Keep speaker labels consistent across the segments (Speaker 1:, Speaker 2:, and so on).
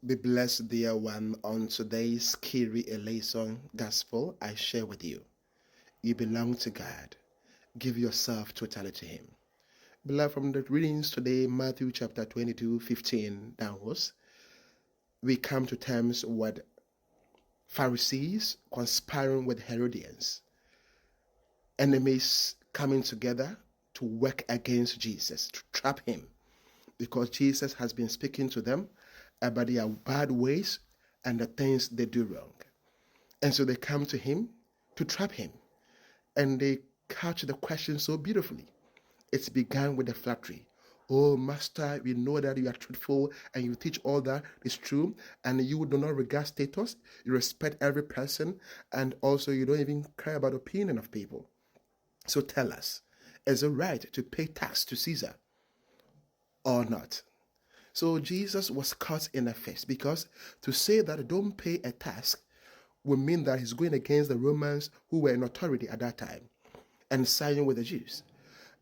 Speaker 1: Be blessed, dear one, on today's Kyrie eleison gospel I share with you. You belong to God. Give yourself totally to Him. Beloved, from the readings today, Matthew chapter 22:15 downwards, we come to terms with Pharisees conspiring with Herodians, enemies coming together to work against Jesus, to trap Him, because Jesus has been speaking to them about their bad ways and the things they do wrong. And so they come to Him to trap Him. And they couch the question so beautifully. It's began with the flattery. Oh, Master, we know that you are truthful and you teach all that is true, and you do not regard status, you respect every person, and also you don't even care about the opinion of people. So tell us, is it right to pay tax to Caesar or not? So Jesus was caught in a fix, because to say that don't pay a tax would mean that he's going against the Romans who were in authority at that time and siding with the Jews.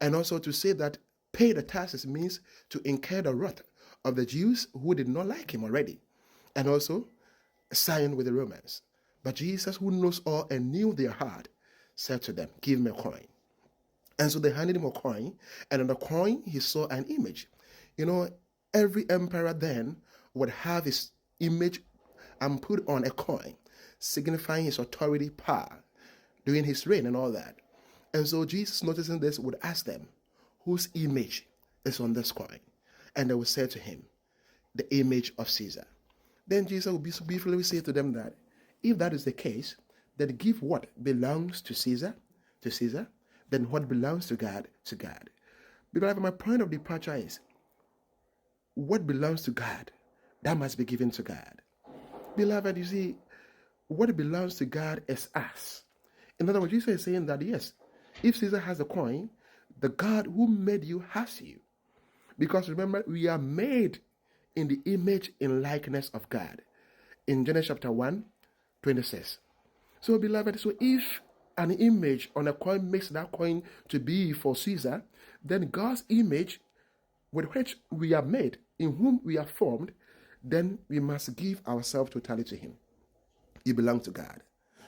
Speaker 1: And also to say that pay the taxes means to incur the wrath of the Jews who did not like him already, and also siding with the Romans. But Jesus, who knows all and knew their heart, said to them, give me a coin. And so they handed him a coin, and on the coin he saw an image. You know, every emperor then would have his image and put on a coin, signifying his authority, power, during his reign and all that. And so Jesus, noticing this, would ask them, whose image is on this coin? And they would say to him, the image of Caesar. Then Jesus would briefly say to them that if that is the case, then give what belongs to Caesar, then what belongs to God, to God. Because my point of departure is, what belongs to God, that must be given to God. Beloved, you see, what belongs to God is us. In other words, Jesus is saying that yes, if Caesar has a coin, the God who made you has you. Because remember, we are made in the image and likeness of God. In Genesis chapter 1:26. So beloved, so if an image on a coin makes that coin to be for Caesar, then God's image with which we are made, in whom we are formed, then we must give ourselves totally to Him. You belong to God.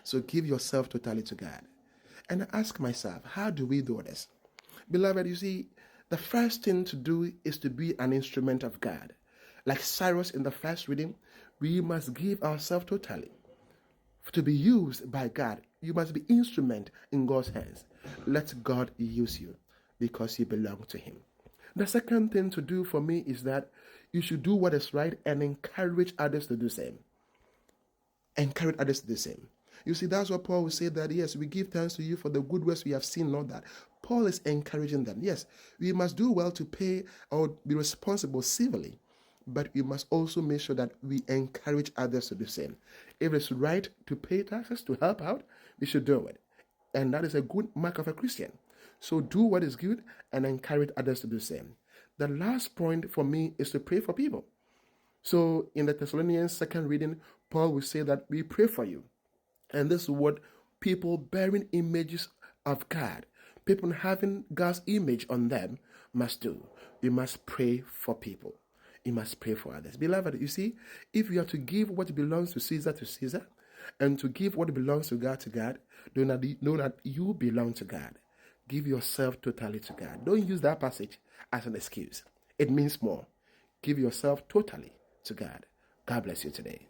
Speaker 1: So give yourself totally to God. And I ask myself, how do we do this? Beloved, you see, the first thing to do is to be an instrument of God. Like Cyrus in the first reading, we must give ourselves totally to be used by God. You must be instrument in God's hands. Let God use you because you belong to Him. The second thing to do for me is that you should do what is right and encourage others to do the same. Encourage others to do the same. You see, that's what Paul will say, that yes, we give thanks to you for the good works we have seen, not that. Paul is encouraging them. Yes, we must do well to pay or be responsible civilly, but we must also make sure that we encourage others to do the same. If it's right to pay taxes, to help out, we should do it. And that is a good mark of a Christian. So do what is good and encourage others to do the same. The last point for me is to pray for people. So in the Thessalonians second reading, Paul will say that we pray for you. And this is what people bearing images of God, people having God's image on them, must do. We must pray for people. You must pray for others. Beloved, you see, if you are to give what belongs to Caesar, and to give what belongs to God, know that you belong to God. Give yourself totally to God. Don't use that passage as an excuse. It means more. Give yourself totally to God. God bless you today.